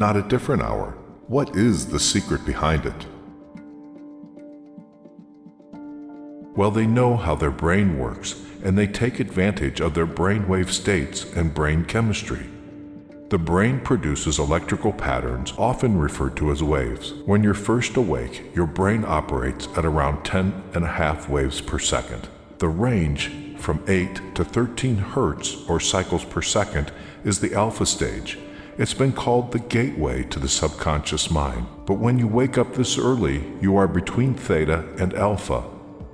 not a different hour? What is the secret behind it? Well, they know how their brain works, and they take advantage of their brainwave states and brain chemistry. The brain produces electrical patterns, often referred to as waves. When you're first awake, your brain operates at around 10.5 waves per second. The range from 8 to 13 hertz, or cycles per second, is the alpha stage. It's been called the gateway to the subconscious mind. But when you wake up this early, you are between theta and alpha.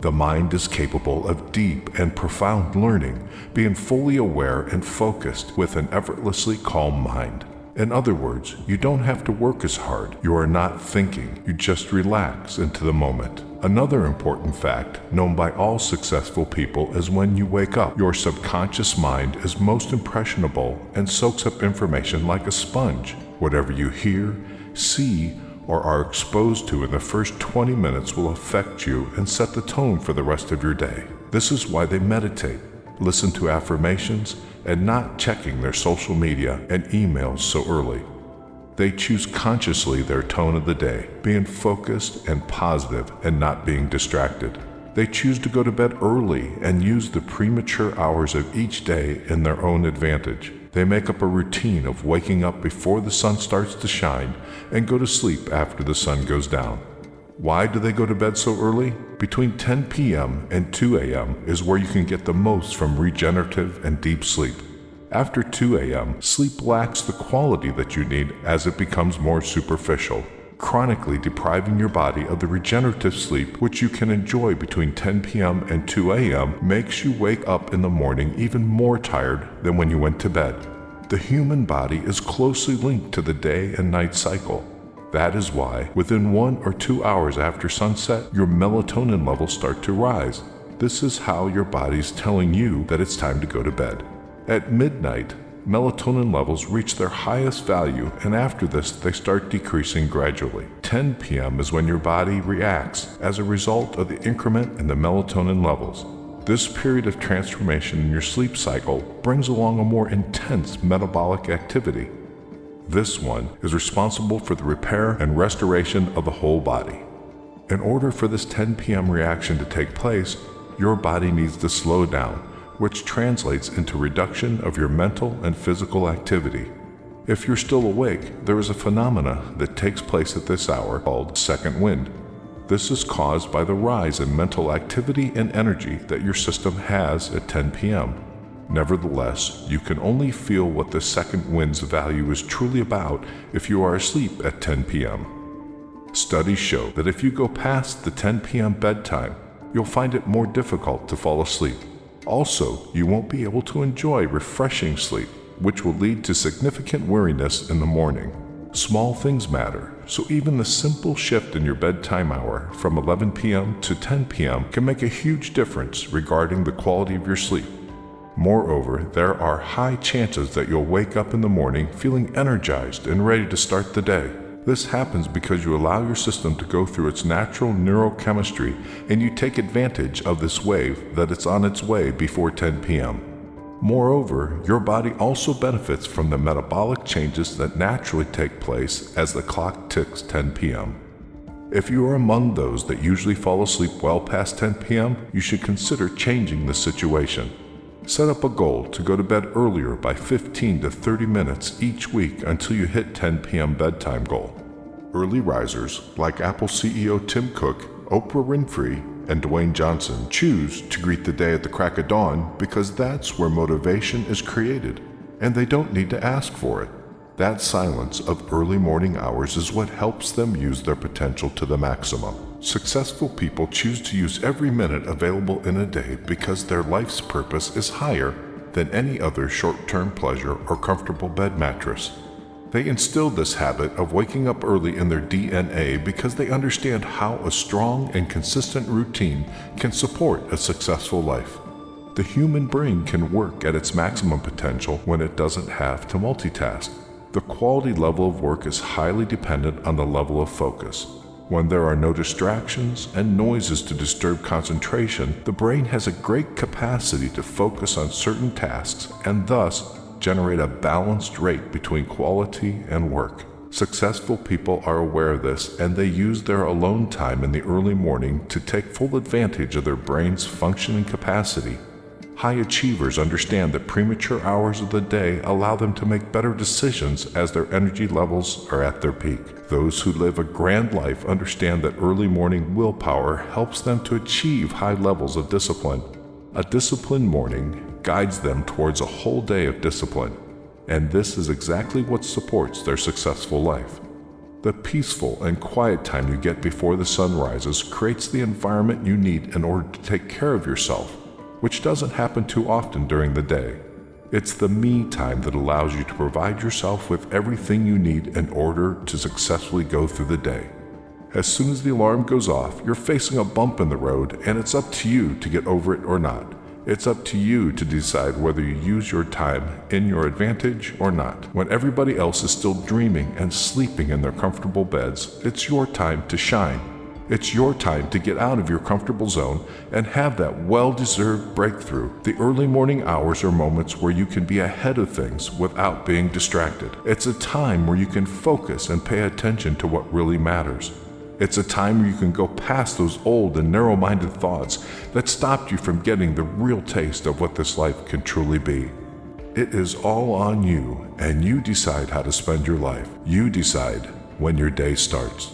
The mind is capable of deep and profound learning, being fully aware and focused with an effortlessly calm mind. In other words, you don't have to work as hard. You are not thinking. You just relax into the moment. Another important fact known by all successful people is when you wake up, your subconscious mind is most impressionable and soaks up information like a sponge. Whatever you hear, see, or are exposed to in the first 20 minutes will affect you and set the tone for the rest of your day. This is why they meditate, listen to affirmations, and not checking their social media and emails so early. They choose consciously their tone of the day, being focused and positive and not being distracted. They choose to go to bed early and use the premature hours of each day in their own advantage. They make up a routine of waking up before the sun starts to shine and go to sleep after the sun goes down. Why do they go to bed so early? Between 10 p.m. and 2 a.m. is where you can get the most from regenerative and deep sleep. After 2 a.m., sleep lacks the quality that you need as it becomes more superficial, chronically depriving your body of the regenerative sleep which you can enjoy between 10 p.m. and 2 a.m. makes you wake up in the morning even more tired than when you went to bed. The human body is closely linked to the day and night cycle. That is why, within 1 or 2 hours after sunset, your melatonin levels start to rise. This is how your body's telling you that it's time to go to bed. At midnight, melatonin levels reach their highest value, and after this, they start decreasing gradually. 10 p.m. is when your body reacts as a result of the increment in the melatonin levels. This period of transformation in your sleep cycle brings along a more intense metabolic activity. This one is responsible for the repair and restoration of the whole body. In order for this 10 p.m. reaction to take place, your body needs to slow down, which translates into reduction of your mental and physical activity. If you're still awake, there is a phenomena that takes place at this hour called second wind. This is caused by the rise in mental activity and energy that your system has at 10 p.m. Nevertheless, you can only feel what the second wind's value is truly about if you are asleep at 10 p.m. Studies show that if you go past the 10 p.m. bedtime, you'll find it more difficult to fall asleep. Also, you won't be able to enjoy refreshing sleep, which will lead to significant weariness in the morning. Small things matter, so even the simple shift in your bedtime hour from 11 p.m. to 10 p.m. can make a huge difference regarding the quality of your sleep. Moreover, there are high chances that you'll wake up in the morning feeling energized and ready to start the day. This happens because you allow your system to go through its natural neurochemistry and you take advantage of this wave that it's on its way before 10 p.m. Moreover, your body also benefits from the metabolic changes that naturally take place as the clock ticks 10 p.m. If you are among those that usually fall asleep well past 10 p.m., you should consider changing the situation. Set up a goal to go to bed earlier by 15 to 30 minutes each week until you hit 10 p.m. bedtime goal. Early risers like Apple CEO Tim Cook, Oprah Winfrey, and Dwayne Johnson choose to greet the day at the crack of dawn because that's where motivation is created, and they don't need to ask for it. That silence of early morning hours is what helps them use their potential to the maximum. Successful people choose to use every minute available in a day because their life's purpose is higher than any other short-term pleasure or comfortable bed mattress. They instill this habit of waking up early in their DNA because they understand how a strong and consistent routine can support a successful life. The human brain can work at its maximum potential when it doesn't have to multitask. The quality level of work is highly dependent on the level of focus. When there are no distractions and noises to disturb concentration, the brain has a great capacity to focus on certain tasks and thus generate a balanced rate between quality and work. Successful people are aware of this, and they use their alone time in the early morning to take full advantage of their brain's functioning capacity. High achievers understand that premature hours of the day allow them to make better decisions as their energy levels are at their peak. Those who live a grand life understand that early morning willpower helps them to achieve high levels of discipline. A disciplined morning guides them towards a whole day of discipline, and this is exactly what supports their successful life. The peaceful and quiet time you get before the sun rises creates the environment you need in order to take care of yourself, which doesn't happen too often during the day. It's the me time that allows you to provide yourself with everything you need in order to successfully go through the day. As soon as the alarm goes off, you're facing a bump in the road, and it's up to you to get over it or not. It's up to you to decide whether you use your time in your advantage or not. When everybody else is still dreaming and sleeping in their comfortable beds, it's your time to shine. It's your time to get out of your comfortable zone and have that well-deserved breakthrough. The early morning hours are moments where you can be ahead of things without being distracted. It's a time where you can focus and pay attention to what really matters. It's a time where you can go past those old and narrow-minded thoughts that stopped you from getting the real taste of what this life can truly be. It is all on you, and you decide how to spend your life. You decide when your day starts.